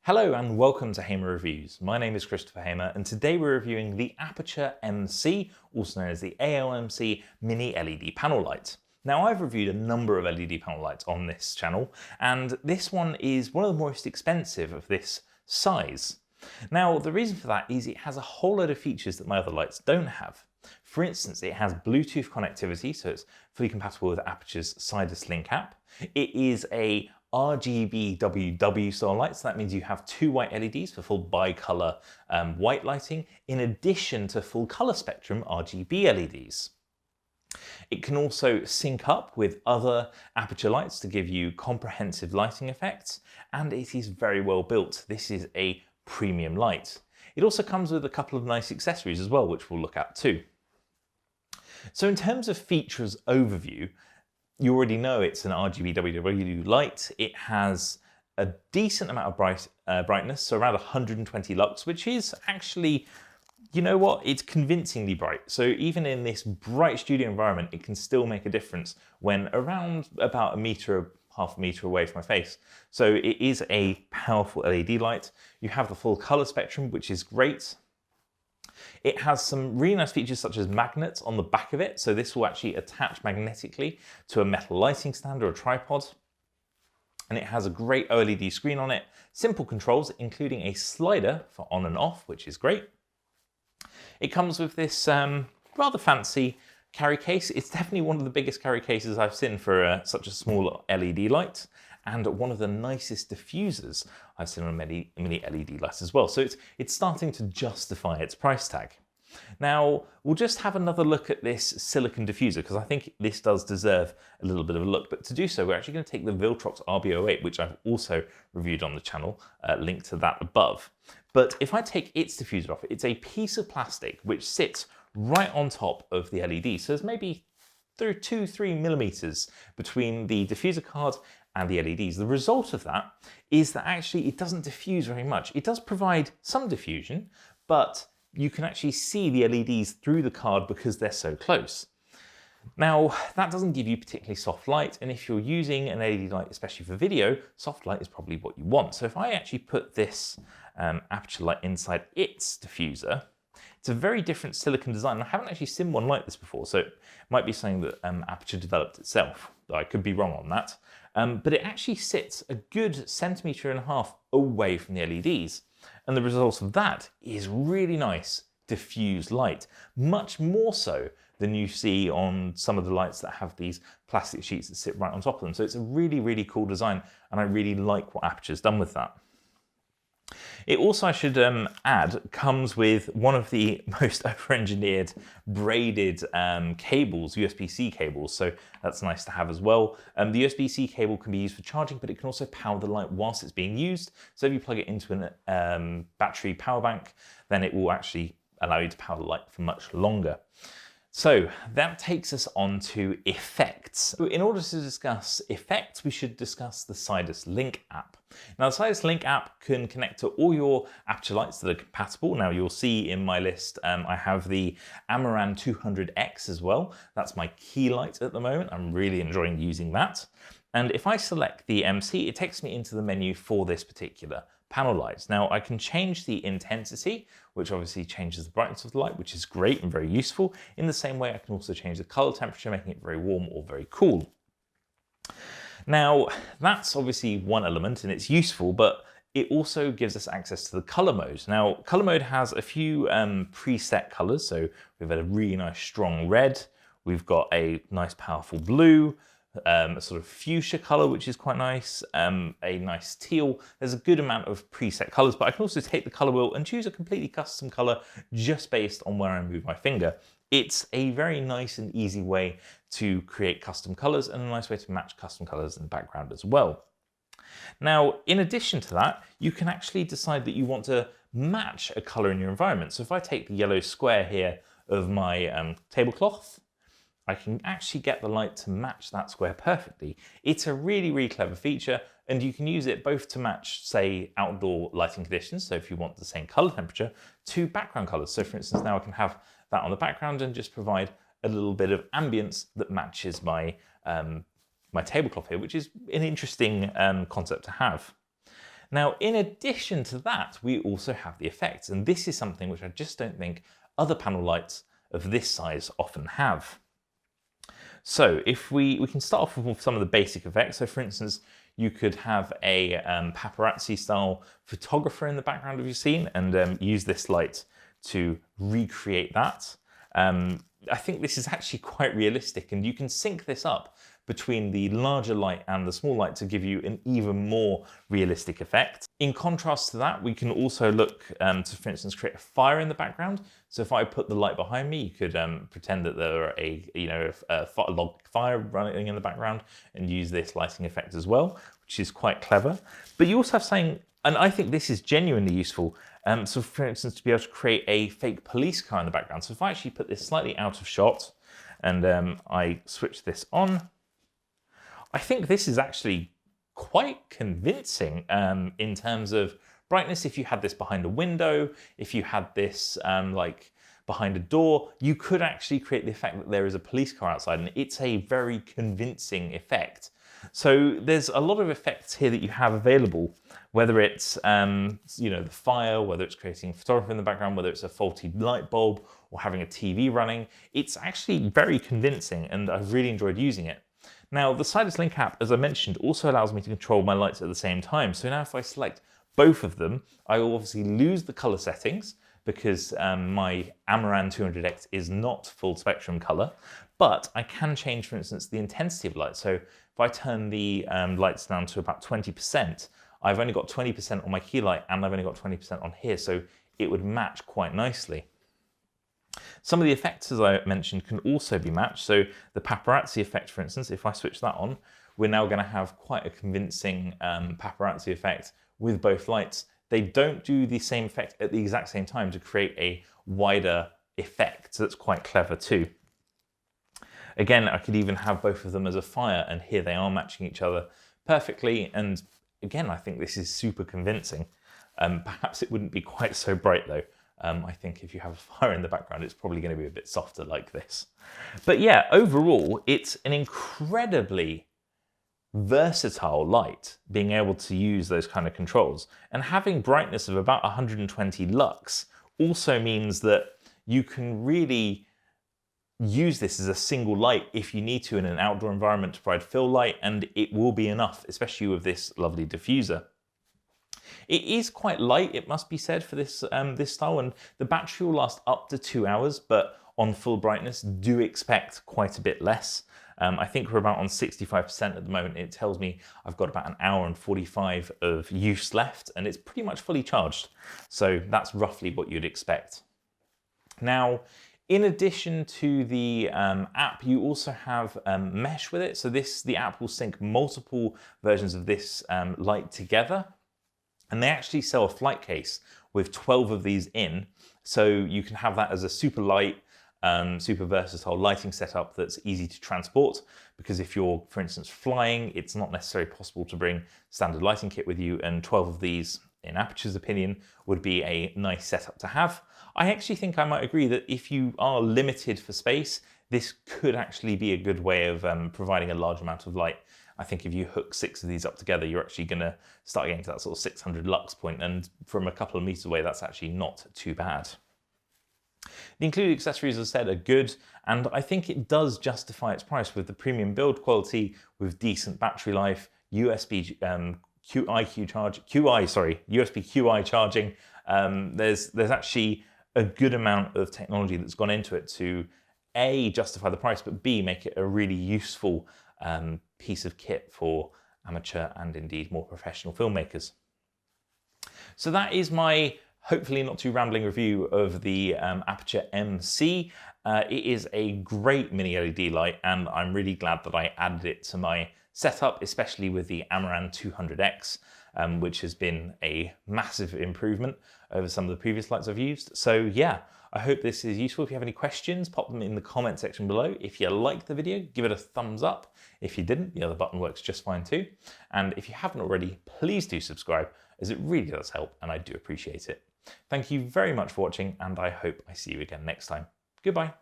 Hello and welcome to Hamer Reviews. My name is Christopher Hamer and today we're reviewing the Aputure MC, also known as the ALMC Mini LED panel light. Now I've reviewed a number of LED panel lights on this channel and this one is one of the most expensive of this size. Now the reason for that is it has a whole load of features that my other lights don't have. For instance, it has Bluetooth connectivity, so it's fully compatible with Aputure's Sidus Link app. It is a RGBWW style light, so that means you have two white LEDs for full bi-color white lighting, in addition to full color spectrum RGB LEDs. It can also sync up with other Aputure lights to give you comprehensive lighting effects, and it is very well built. This is a premium light. It also comes with a couple of nice accessories as well, which we'll look at too. So in terms of features overview, you already know it's an RGBWW light. It has a decent amount of brightness, so around 120 lux, which is actually, you know what, it's convincingly bright. So even in this bright studio environment, it can still make a difference when around about half a meter away from my face. So it is a powerful LED light. You have the full color spectrum, which is great. It has some really nice features such as magnets on the back of it, so this will actually attach magnetically to a metal lighting stand or a tripod. And it has a great OLED screen on it, simple controls including a slider for on and off, which is great. It comes with this rather fancy carry case. It's definitely one of the biggest carry cases I've seen for such a small LED light, and one of the nicest diffusers I've seen on a mini LED light as well. So it's starting to justify its price tag. Now, we'll just have another look at this silicon diffuser because I think this does deserve a little bit of a look. But to do so, we're actually going to take the Viltrox RB08, which I've also reviewed on the channel, linked to that above. But if I take its diffuser off, it's a piece of plastic which sits right on top of the LED. So there's maybe 2-3 millimeters between the diffuser card and the LEDs. The result of that is that actually it doesn't diffuse very much. It does provide some diffusion, but you can actually see the LEDs through the card because they're so close. Now, that doesn't give you particularly soft light, and if you're using an LED light, especially for video, soft light is probably what you want. So if I actually put this Aputure light inside its diffuser, it's a very different silicon design. I haven't actually seen one like this before, so it might be something that Aputure developed itself. I could be wrong on that. But it actually sits a good 1.5 centimeters away from the LEDs. And the result of that is really nice diffused light, much more so than you see on some of the lights that have these plastic sheets that sit right on top of them. So it's a really, really cool design, and I really like what Aputure's done with that. It also, I should add, comes with one of the most over-engineered braided cables, USB-C cables, so that's nice to have as well. The USB-C cable can be used for charging, but it can also power the light whilst it's being used. So if you plug it into a battery power bank, then it will actually allow you to power the light for much longer. So that takes us on to effects. In order to discuss effects, we should discuss the Sidus Link app. Now, the Sidus Link app can connect to all your Aputure lights that are compatible. Now, you'll see in my list, I have the Amaran 200X as well. That's my key light at the moment. I'm really enjoying using that. And if I select the MC, it takes me into the menu for this particular panel lights. Now I can change the intensity, which obviously changes the brightness of the light, which is great and very useful. In the same way, I can also change the color temperature, making it very warm or very cool. Now that's obviously one element and it's useful, but it also gives us access to the color mode. Now color mode has a few preset colors. So we've got a really nice strong red. We've got a nice powerful blue, a sort of fuchsia color, which is quite nice, a nice teal. There's a good amount of preset colors, but I can also take the color wheel and choose a completely custom color just based on where I move my finger. It's a very nice and easy way to create custom colors and a nice way to match custom colors in the background as well. Now, in addition to that, you can actually decide that you want to match a color in your environment. So if I take the yellow square here of my tablecloth, I can actually get the light to match that square perfectly. It's a really, really clever feature, and you can use it both to match, say, outdoor lighting conditions, so if you want the same color temperature, to background colors. So for instance, now I can have that on the background and just provide a little bit of ambience that matches my, my tablecloth here, which is an interesting concept to have. Now, in addition to that, we also have the effects, and this is something which I just don't think other panel lights of this size often have. So if we can start off with some of the basic effects. So for instance, you could have a paparazzi style photographer in the background of your scene and use this light to recreate that. I think this is actually quite realistic, and you can sync this up between the larger light and the small light to give you an even more realistic effect. In contrast to that, we can also look to, for instance, create a fire in the background. So if I put the light behind me, you could pretend that there are a log fire running in the background and use this lighting effect as well, which is quite clever. But you also have something, and I think this is genuinely useful. So for instance, to be able to create a fake police car in the background. So if I actually put this slightly out of shot and I switch this on, I think this is actually quite convincing in terms of brightness. If you had this behind a window, if you had this like behind a door, you could actually create the effect that there is a police car outside, and it's a very convincing effect. So there's a lot of effects here that you have available, whether it's the fire, whether it's creating photography in the background, whether it's a faulty light bulb or having a TV running. It's actually very convincing, and I've really enjoyed using it. Now, the Sidus Link app, as I mentioned, also allows me to control my lights at the same time. So now if I select both of them, I will obviously lose the color settings because my Amaran 200X is not full spectrum color, but I can change, for instance, the intensity of light. So if I turn the lights down to about 20%, I've only got 20% on my key light and I've only got 20% on here, so it would match quite nicely. Some of the effects, as I mentioned, can also be matched. So the paparazzi effect, for instance, if I switch that on, we're now going to have quite a convincing paparazzi effect with both lights. They don't do the same effect at the exact same time to create a wider effect, so that's quite clever too. Again, I could even have both of them as a fire, and here they are matching each other perfectly. And again, I think this is super convincing. Perhaps it wouldn't be quite so bright though. I think if you have a fire in the background, it's probably going to be a bit softer like this. But yeah, overall, it's an incredibly versatile light, being able to use those kind of controls. And having brightness of about 120 lux also means that you can really use this as a single light if you need to in an outdoor environment to provide fill light, and it will be enough, especially with this lovely diffuser. It is quite light, it must be said, for this this style, and the battery will last up to 2 hours, but on full brightness, do expect quite a bit less. I think we're about on 65% at the moment. It tells me I've got about 1 hour and 45 of use left, and it's pretty much fully charged. So that's roughly what you'd expect. Now, in addition to the app, you also have mesh with it. So the app will sync multiple versions of this light together. And they actually sell a flight case with 12 of these in. So you can have that as a super light, super versatile lighting setup that's easy to transport. Because if you're, for instance, flying, it's not necessarily possible to bring standard lighting kit with you. And 12 of these, in Aputure's opinion, would be a nice setup to have. I actually think I might agree that if you are limited for space, this could actually be a good way of providing a large amount of light. I think if you hook 6 of these up together, you're actually going to start getting to that sort of 600 lux point, and from a couple of meters away, that's actually not too bad. The included accessories, as I said, are good, and I think it does justify its price with the premium build quality, with decent battery life, USB QI charging. There's actually a good amount of technology that's gone into it to A, justify the price, but B, make it a really useful piece of kit for amateur and indeed more professional filmmakers. So that is my hopefully not too rambling review of the Aputure MC. It is a great mini LED light, and I'm really glad that I added it to my setup, especially with the Amaran 200X, which has been a massive improvement over some of the previous lights I've used. So yeah, I hope this is useful. If you have any questions, pop them in the comment section below. If you liked the video, give it a thumbs up. If you didn't, the other button works just fine too. And if you haven't already, please do subscribe, as it really does help, and I do appreciate it. Thank you very much for watching, and I hope I see you again next time. Goodbye.